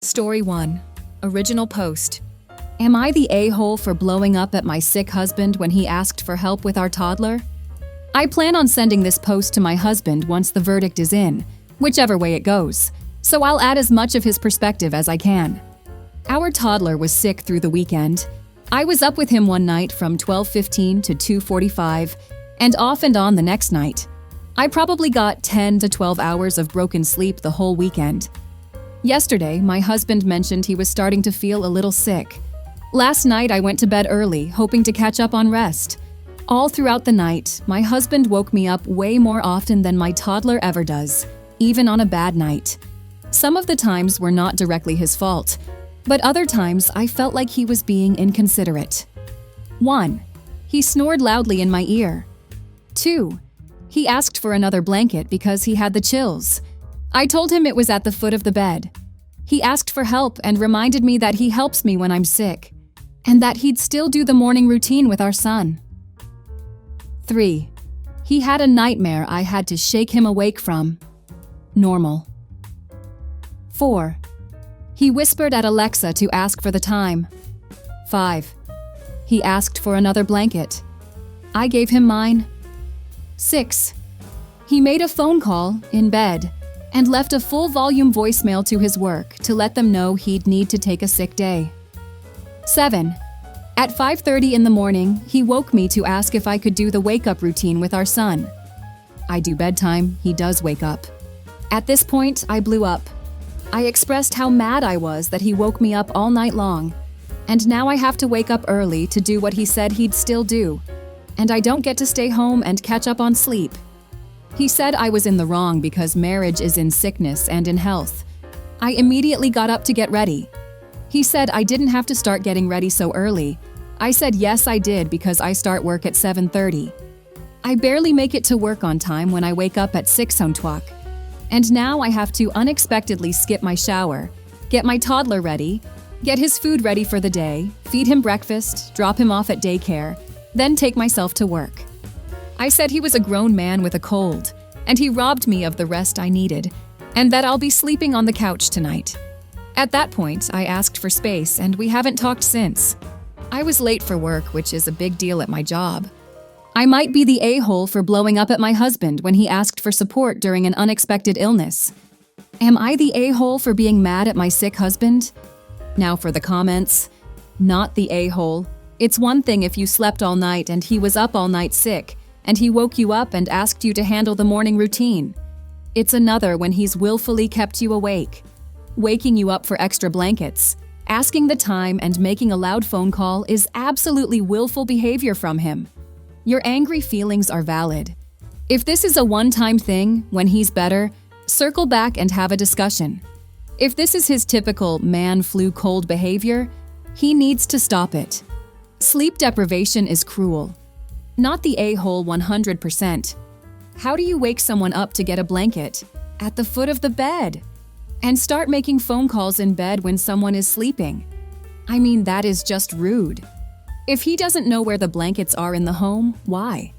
Story 1. Original post. Am I the a-hole for blowing up at my sick husband when he asked for help with our toddler? I plan on sending this post to my husband once the verdict is in, whichever way it goes, so I'll add as much of his perspective as I can. Our toddler was sick through the weekend. I was up with him one night from 12:15 to 2:45, and off and on the next night. I probably got 10 to 12 hours of broken sleep the whole weekend. Yesterday, my husband mentioned he was starting to feel a little sick. Last night, I went to bed early, hoping to catch up on rest. All throughout the night, my husband woke me up way more often than my toddler ever does, even on a bad night. Some of the times were not directly his fault, but other times I felt like he was being inconsiderate. 1. He snored loudly in my ear. 2. He asked for another blanket because he had the chills. I told him it was at the foot of the bed. He asked for help and reminded me that he helps me when I'm sick, and that he'd still do the morning routine with our son. 3. He had a nightmare I had to shake him awake from. Normal. 4. He whispered at Alexa to ask for the time. 5. He asked for another blanket. I gave him mine. 6. He made a phone call in bed and left a full-volume voicemail to his work to let them know he'd need to take a sick day. 7. At 5:30 in the morning, he woke me to ask if I could do the wake-up routine with our son. I do bedtime, he does wake up. At this point, I blew up. I expressed how mad I was that he woke me up all night long, and now I have to wake up early to do what he said he'd still do, and I don't get to stay home and catch up on sleep. He said I was in the wrong because marriage is in sickness and in health. I immediately got up to get ready. He said I didn't have to start getting ready so early. I said yes, I did because I start work at 7:30. I barely make it to work on time when I wake up at 6 on twak. And now I have to unexpectedly skip my shower, get my toddler ready, get his food ready for the day, feed him breakfast, drop him off at daycare, then take myself to work. I said he was a grown man with a cold, and he robbed me of the rest I needed, and that I'll be sleeping on the couch tonight. At that point, I asked for space, and we haven't talked since. I was late for work, which is a big deal at my job. I might be the a-hole for blowing up at my husband when he asked for support during an unexpected illness. Am I the a-hole for being mad at my sick husband? Now for the comments. Not the a-hole. It's one thing if you slept all night and he was up all night sick, and he woke you up and asked you to handle the morning routine. It's another when he's willfully kept you awake, waking you up for extra blankets, asking the time and making a loud phone call is absolutely willful behavior from him. Your angry feelings are valid. If this is a one-time thing, when he's better, circle back and have a discussion. If this is his typical man flu cold behavior, he needs to stop it. Sleep deprivation is cruel. Not the a-hole 100%. How do you wake someone up to get a blanket? At the foot of the bed. And start making phone calls in bed when someone is sleeping? I mean, that is just rude. If he doesn't know where the blankets are in the home, why?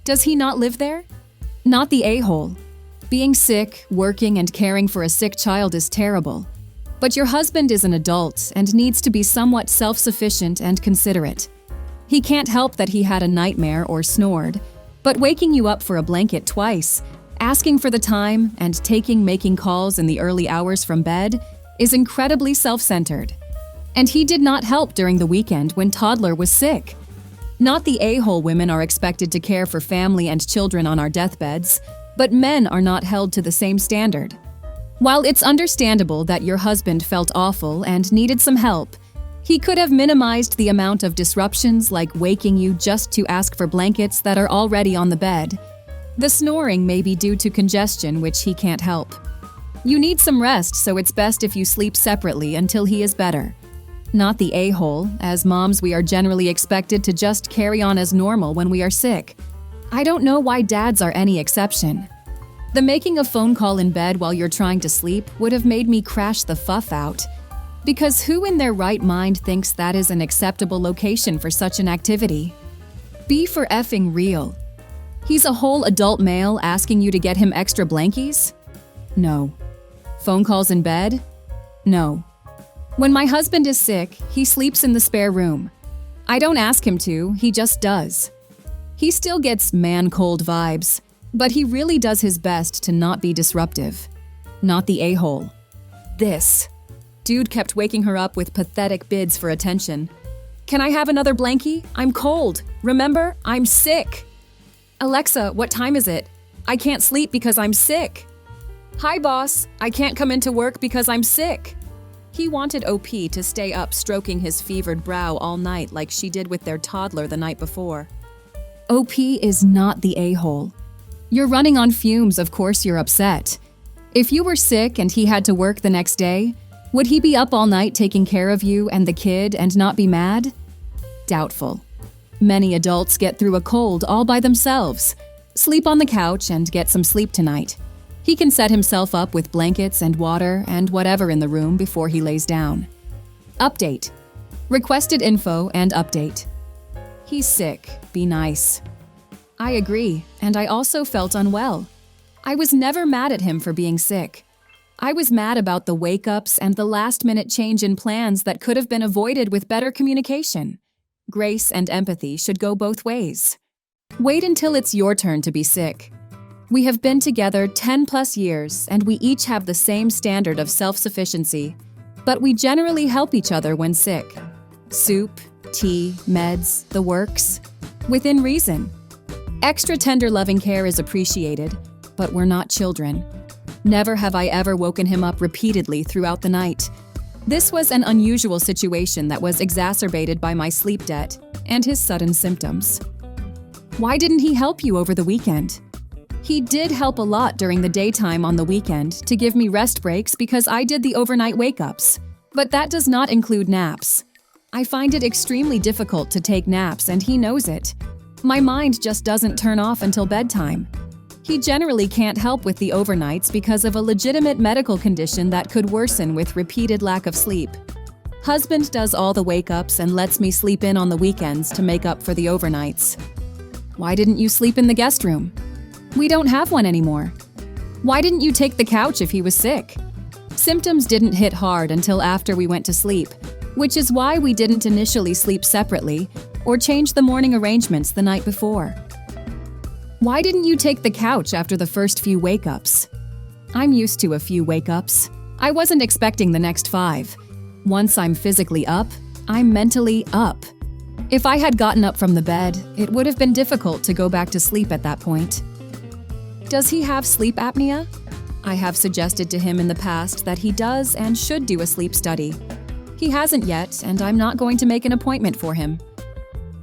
Does he not live there? Not the a-hole. Being sick, working, and caring for a sick child is terrible. But your husband is an adult and needs to be somewhat self-sufficient and considerate. He can't help that he had a nightmare or snored, but waking you up for a blanket twice, asking for the time, and making calls in the early hours from bed is incredibly self-centered. And he did not help during the weekend when toddler was sick. Not the a-hole women are expected to care for family and children on our deathbeds, but men are not held to the same standard. While it's understandable that your husband felt awful and needed some help, he could have minimized the amount of disruptions like waking you just to ask for blankets that are already on the bed. The snoring may be due to congestion, which he can't help. You need some rest, so it's best if you sleep separately until he is better. Not the a-hole. As moms, we are generally expected to just carry on as normal when we are sick. I don't know why dads are any exception. The making a phone call in bed while you're trying to sleep would have made me crash the fuff out. Because who in their right mind thinks that is an acceptable location for such an activity? Be for effing real. He's a whole adult male asking you to get him extra blankies? No. Phone calls in bed? No. When my husband is sick, he sleeps in the spare room. I don't ask him to, he just does. He still gets man-cold vibes, but he really does his best to not be disruptive. Not the a-hole. This. Dude kept waking her up with pathetic bids for attention. Can I have another blankie? I'm cold. Remember, I'm sick. Alexa, what time is it? I can't sleep because I'm sick. Hi, boss. I can't come into work because I'm sick. He wanted OP to stay up stroking his fevered brow all night like she did with their toddler the night before. OP is not the a-hole. You're running on fumes, of course you're upset. If you were sick and he had to work the next day, would he be up all night taking care of you and the kid and not be mad? Doubtful. Many adults get through a cold all by themselves. Sleep on the couch and get some sleep tonight. He can set himself up with blankets and water and whatever in the room before he lays down. Update. Requested info and update. He's sick. Be nice. I agree, and I also felt unwell. I was never mad at him for being sick. I was mad about the wake-ups and the last-minute change in plans that could have been avoided with better communication. Grace and empathy should go both ways. Wait until it's your turn to be sick. We have been together 10+ years, and we each have the same standard of self-sufficiency, but we generally help each other when sick. Soup, tea, meds, the works. Within reason. Extra tender loving care is appreciated, but we're not children. Never have I ever woken him up repeatedly throughout the night. This was an unusual situation that was exacerbated by my sleep debt and his sudden symptoms. Why didn't he help you over the weekend? He did help a lot during the daytime on the weekend to give me rest breaks because I did the overnight wake-ups, but that does not include naps. I find it extremely difficult to take naps and he knows it. My mind just doesn't turn off until bedtime. He generally can't help with the overnights because of a legitimate medical condition that could worsen with repeated lack of sleep. Husband does all the wake-ups and lets me sleep in on the weekends to make up for the overnights. Why didn't you sleep in the guest room? We don't have one anymore. Why didn't you take the couch if he was sick? Symptoms didn't hit hard until after we went to sleep, which is why we didn't initially sleep separately or change the morning arrangements the night before. Why didn't you take the couch after the first few wake-ups? I'm used to a few wake-ups. I wasn't expecting the next 5. Once I'm physically up, I'm mentally up. If I had gotten up from the bed, it would have been difficult to go back to sleep at that point. Does he have sleep apnea? I have suggested to him in the past that he does and should do a sleep study. He hasn't yet, and I'm not going to make an appointment for him.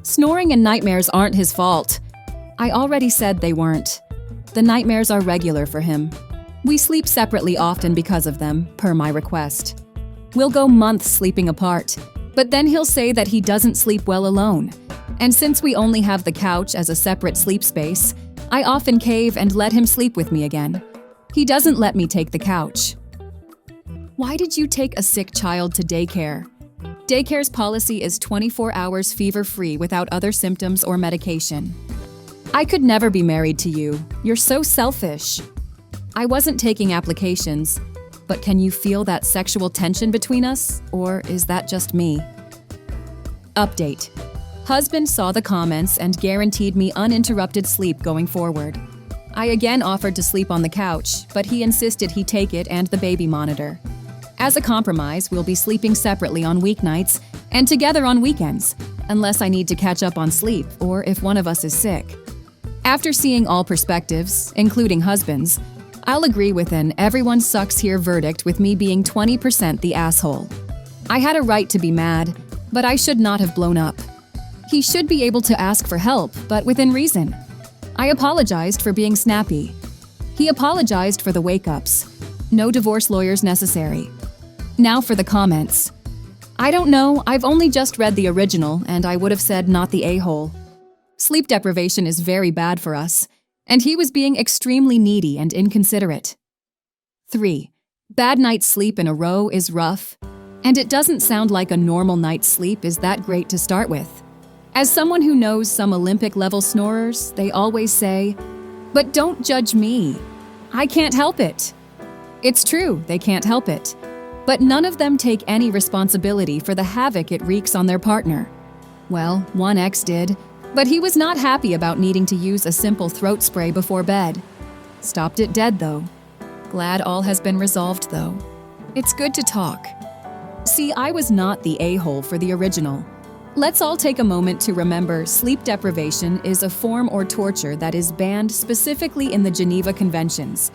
Snoring and nightmares aren't his fault. I already said they weren't. The nightmares are regular for him. We sleep separately often because of them, per my request. We'll go months sleeping apart, but then he'll say that he doesn't sleep well alone. And since we only have the couch as a separate sleep space, I often cave and let him sleep with me again. He doesn't let me take the couch. Why did you take a sick child to daycare? Daycare's policy is 24 hours fever-free without other symptoms or medication. I could never be married to you. You're so selfish. I wasn't taking applications, but can you feel that sexual tension between us, or is that just me? Update. Husband saw the comments and guaranteed me uninterrupted sleep going forward. I again offered to sleep on the couch, but he insisted he take it and the baby monitor. As a compromise, we'll be sleeping separately on weeknights and together on weekends, unless I need to catch up on sleep or if one of us is sick. After seeing all perspectives, including husbands, I'll agree with an everyone sucks here verdict with me being 20% the asshole. I had a right to be mad, but I should not have blown up. He should be able to ask for help, but within reason. I apologized for being snappy. He apologized for the wake-ups. No divorce lawyers necessary. Now for the comments. I don't know, I've only just read the original, and I would have said not the a-hole. Sleep deprivation is very bad for us, and he was being extremely needy and inconsiderate. 3. Bad night's sleep in a row is rough, and it doesn't sound like a normal night's sleep is that great to start with. As someone who knows some Olympic-level snorers, they always say, "But don't judge me. I can't help it." It's true, they can't help it. but none of them take any responsibility for the havoc it wreaks on their partner. Well, one ex did, but he was not happy about needing to use a simple throat spray before bed. Stopped it dead, though. Glad all has been resolved, though. It's good to talk. See, I was not the a-hole for the original. Let's all take a moment to remember sleep deprivation is a form or torture that is banned specifically in the Geneva Conventions.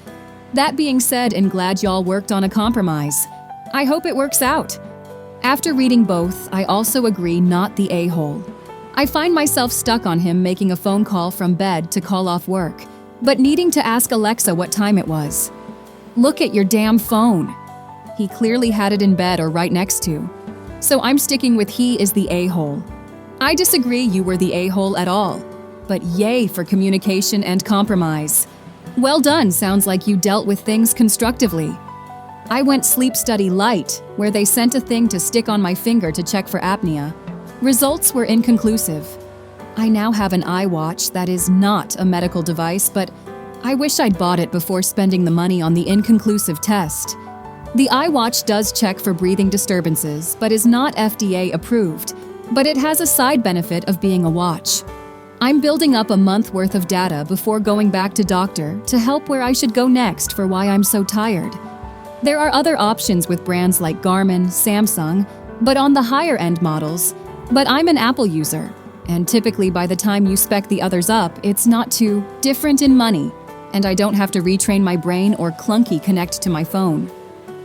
That being said, and glad y'all worked on a compromise. I hope it works out. After reading both, I also agree not the a-hole. I find myself stuck on him making a phone call from bed to call off work, but needing to ask Alexa what time it was. Look at your damn phone. He clearly had it in bed or right next to. So I'm sticking with he is the a-hole. I disagree you were the a-hole at all, but yay for communication and compromise. Well done, sounds like you dealt with things constructively. I went sleep study light, where they sent a thing to stick on my finger to check for apnea. Results were inconclusive. I now have an iWatch that is not a medical device, but I wish I'd bought it before spending the money on the inconclusive test. The iWatch does check for breathing disturbances, but is not FDA approved, but it has a side benefit of being a watch. I'm building up a month worth of data before going back to doctor to help where I should go next for why I'm so tired. There are other options with brands like Garmin, Samsung, but on the higher end models, but I'm an Apple user, and typically by the time you spec the others up, it's not too different in money, and I don't have to retrain my brain or clunky connect to my phone.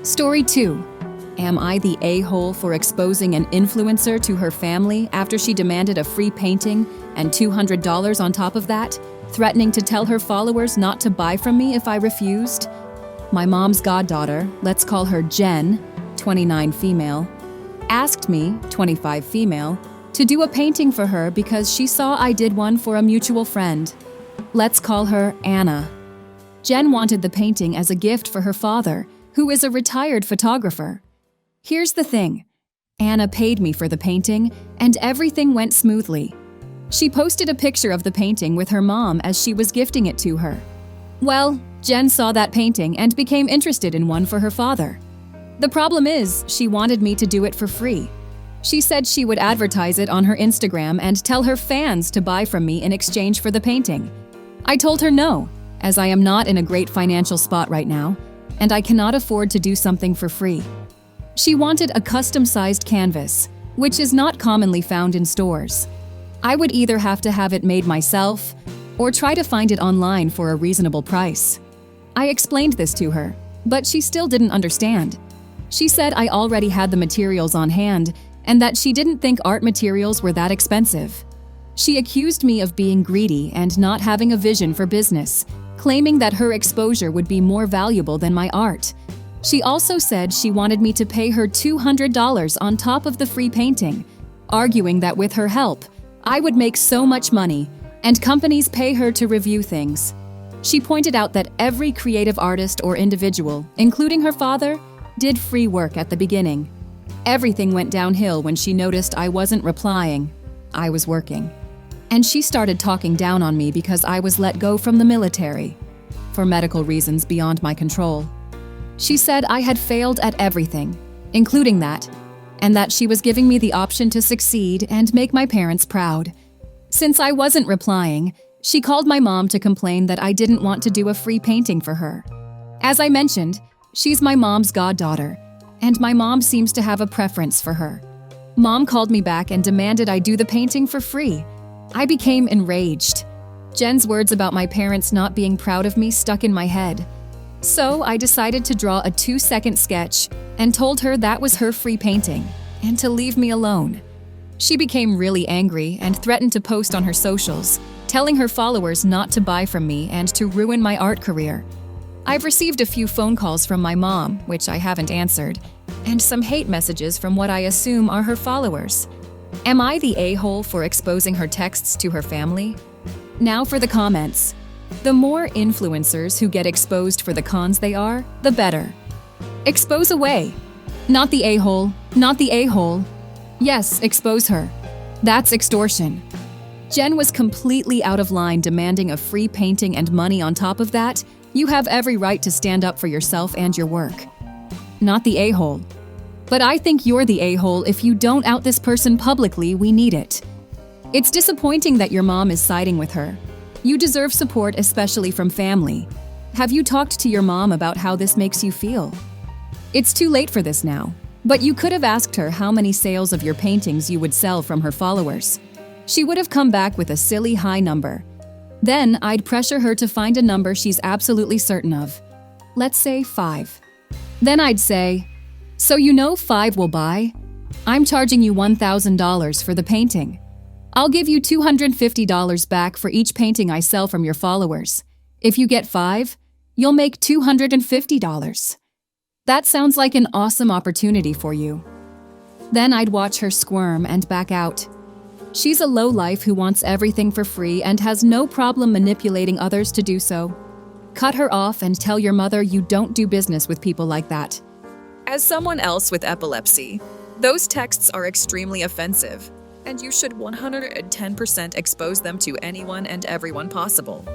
Story 2. Am I the a-hole for exposing an influencer to her family after she demanded a free painting and $200 on top of that, threatening to tell her followers not to buy from me if I refused? My mom's goddaughter, let's call her Jen, 29 female, asked me, 25 female, to do a painting for her because she saw I did one for a mutual friend. Let's call her Anna. Jen wanted the painting as a gift for her father, who is a retired photographer. Here's the thing. Anna paid me for the painting, and everything went smoothly. She posted a picture of the painting with her mom as she was gifting it to her. Well, Jen saw that painting and became interested in one for her father. The problem is, she wanted me to do it for free. She said she would advertise it on her Instagram and tell her fans to buy from me in exchange for the painting. I told her no, as I am not in a great financial spot right now, and I cannot afford to do something for free. She wanted a custom-sized canvas, which is not commonly found in stores. I would either have to have it made myself or try to find it online for a reasonable price. I explained this to her, but she still didn't understand. She said I already had the materials on hand and that she didn't think art materials were that expensive. She accused me of being greedy and not having a vision for business, claiming that her exposure would be more valuable than my art. She also said she wanted me to pay her $200 on top of the free painting, arguing that with her help, I would make so much money, and companies pay her to review things. She pointed out that every creative artist or individual, including her father, did free work at the beginning. Everything went downhill when she noticed I wasn't replying. I was working. And she started talking down on me because I was let go from the military, for medical reasons beyond my control. She said I had failed at everything, including that, and that she was giving me the option to succeed and make my parents proud. Since I wasn't replying, she called my mom to complain that I didn't want to do a free painting for her. As I mentioned, she's my mom's goddaughter, and my mom seems to have a preference for her. Mom called me back and demanded I do the painting for free. I became enraged. Jen's words about my parents not being proud of me stuck in my head. So I decided to draw a 2-second sketch and told her that was her free painting and to leave me alone. She became really angry and threatened to post on her socials, telling her followers not to buy from me and to ruin my art career. I've received a few phone calls from my mom, which I haven't answered, and some hate messages from what I assume are her followers. Am I the a-hole for exposing her texts to her family? Now for the comments. The more influencers who get exposed for the cons they are, the better. Expose away. Not the a-hole, not the a-hole. Yes, expose her. That's extortion. Jen was completely out of line demanding a free painting and money on top of that. You have every right to stand up for yourself and your work. Not the a-hole. But I think you're the a-hole if you don't out this person publicly. We need it. It's disappointing that your mom is siding with her. You deserve support, especially from family. Have you talked to your mom about how this makes you feel? It's too late for this now, but you could have asked her how many sales of your paintings you would sell from her followers. She would have come back with a silly high number. Then I'd pressure her to find a number she's absolutely certain of. Let's say 5. Then I'd say, "So you know 5 will buy? I'm charging you $1,000 for the painting. I'll give you $250 back for each painting I sell from your followers. If you get 5, you'll make $250. That sounds like an awesome opportunity for you." Then I'd watch her squirm and back out. She's a lowlife who wants everything for free and has no problem manipulating others to do so. Cut her off and tell your mother you don't do business with people like that. As someone else with epilepsy, those texts are extremely offensive, and you should 110% expose them to anyone and everyone possible.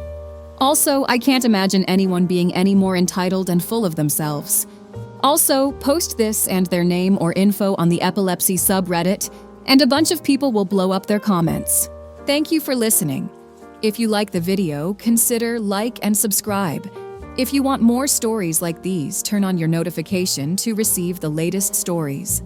Also, I can't imagine anyone being any more entitled and full of themselves. Also, post this and their name or info on the epilepsy subreddit, and a bunch of people will blow up their comments. Thank you for listening. If you like the video, consider like and subscribe. If you want more stories like these, turn on your notification to receive the latest stories.